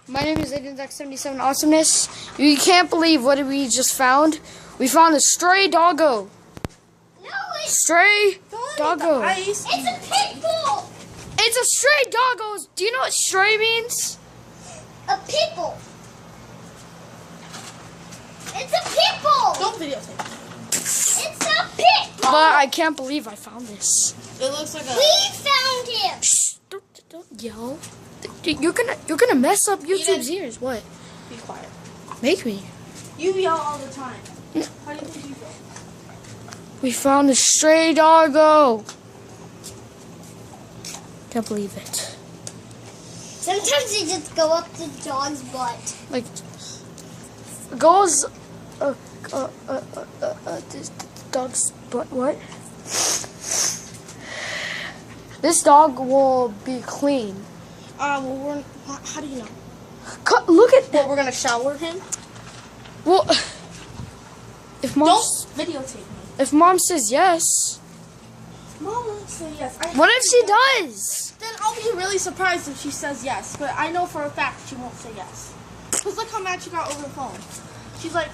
My name is AidenZach77 Awesomeness. You can't believe what we just found. We found a stray doggo. No, it's Stray doggo. It's a pit bull. It's a stray doggo. Do you know what stray means? A pit bull. It's a pit bull. Don't videotape. It's a pit bull. But I can't believe I found this. It looks like a. We found him. Shh, don't yell. You're gonna mess up YouTube's ears. What? Be quiet. Make me. You yell all the time. How do you think you feel? We found a stray doggo. Can't believe it. Sometimes they just go up the dog's butt. Like goes this dog's butt. What? This dog will be clean. Well, how do you know? Look at Well, that. we're gonna shower him. Well, if mom Don't videotape me. if mom says yes, Mom won't say yes. what if she does? Then I'll be really surprised if she says yes. But I know for a fact she won't say yes. Cause look how mad she got over the phone. She's like,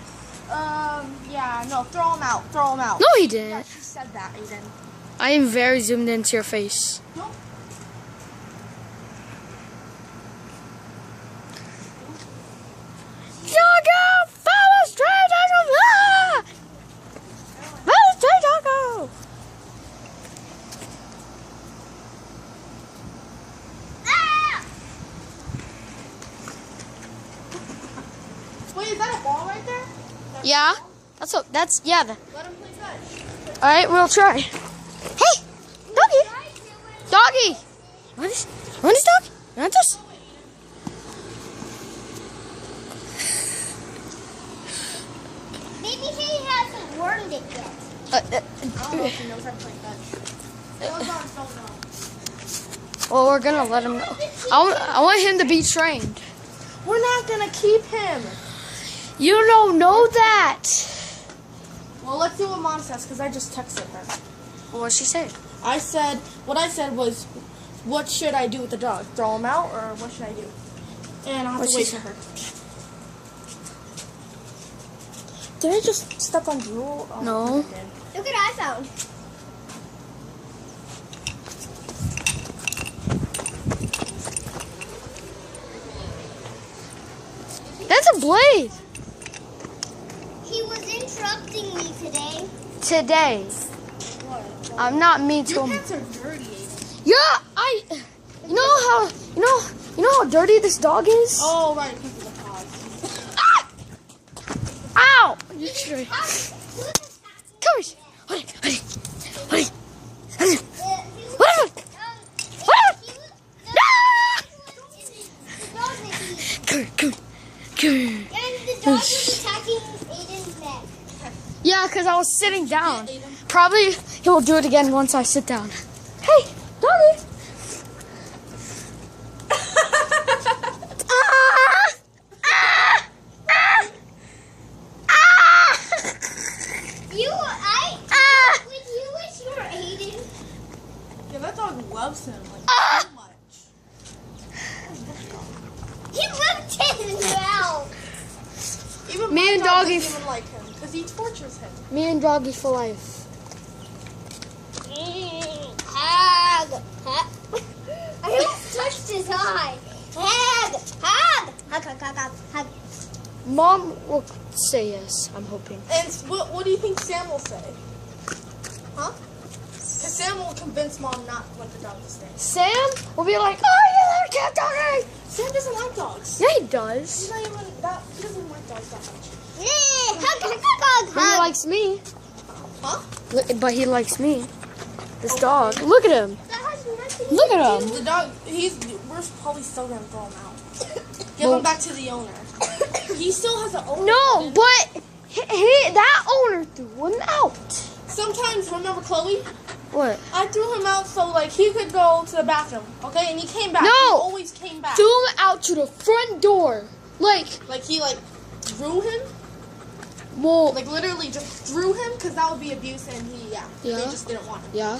yeah, no, throw him out, throw him out. No, he Yeah, didn't. she said that, Aiden. I am very zoomed into your face. No. Doggo! Follow stray doggo! Ah! Follow stray doggo! Ah! Wait, is that a ball right there? Yeah, that's yeah. Let him play fetch. All right, we'll try. Hey, doggy, doggy. Want this dog? Want this? Maybe he hasn't learned it yet. I don't know if he knows how to play fetch. Those dogs don't know. Well, we're gonna let him know. I want him to be trained. We're not gonna keep him. You don't know that. Well, let's see what Mom says, because I just texted her. What'd she say? What I said was, what should I do with the dog? Throw him out, or what should I do? And I'll have What'd to wait she for her. Did I just step on drool? Oh, No. I did. Look what I found. That's a blade. He was interrupting me today. Today, What? I'm not mean to Your him. pants are dirty, Aiden. Yeah, you know how dirty this dog is. Oh, right, because of the paws. Ah! Ow! You should- Come here. Hold it. Come here. And the dog was attacking Aiden's neck. Yeah, because I was sitting down. Probably he will do it again once I sit down. Hey, doggy. When you wish you were Aiden. Yeah, that dog loves him, like, so much. He lived his mouth. Even Me my and dog doggy doesn't even like him, because he tortures him. Me and doggy for life. Hag. I almost touched his eye. Hag. Hag. Mom will say yes, I'm hoping. And what do you think Sam will say? Huh? Because Sam will convince Mom not to let the dog stay. Sam will be like, oh, you little cat doggy. Sam doesn't like dogs. Yeah, he He's does. not even that. He doesn't like dogs that much. But he likes me. Huh? But he likes me. This dog. Look at him. Look at him. The dog. We're probably still gonna throw him out. Give Well- him back to the owner. He still has an owner. No, but that owner threw him out. Sometimes, remember Chloe? What? I threw him out so like he could go to the bathroom. Okay, and he came back. No. He always came back. Threw him out to the front door. Like, He threw him. well, Like literally just threw him because that would be abuse, and they Yeah. just didn't want him. yeah.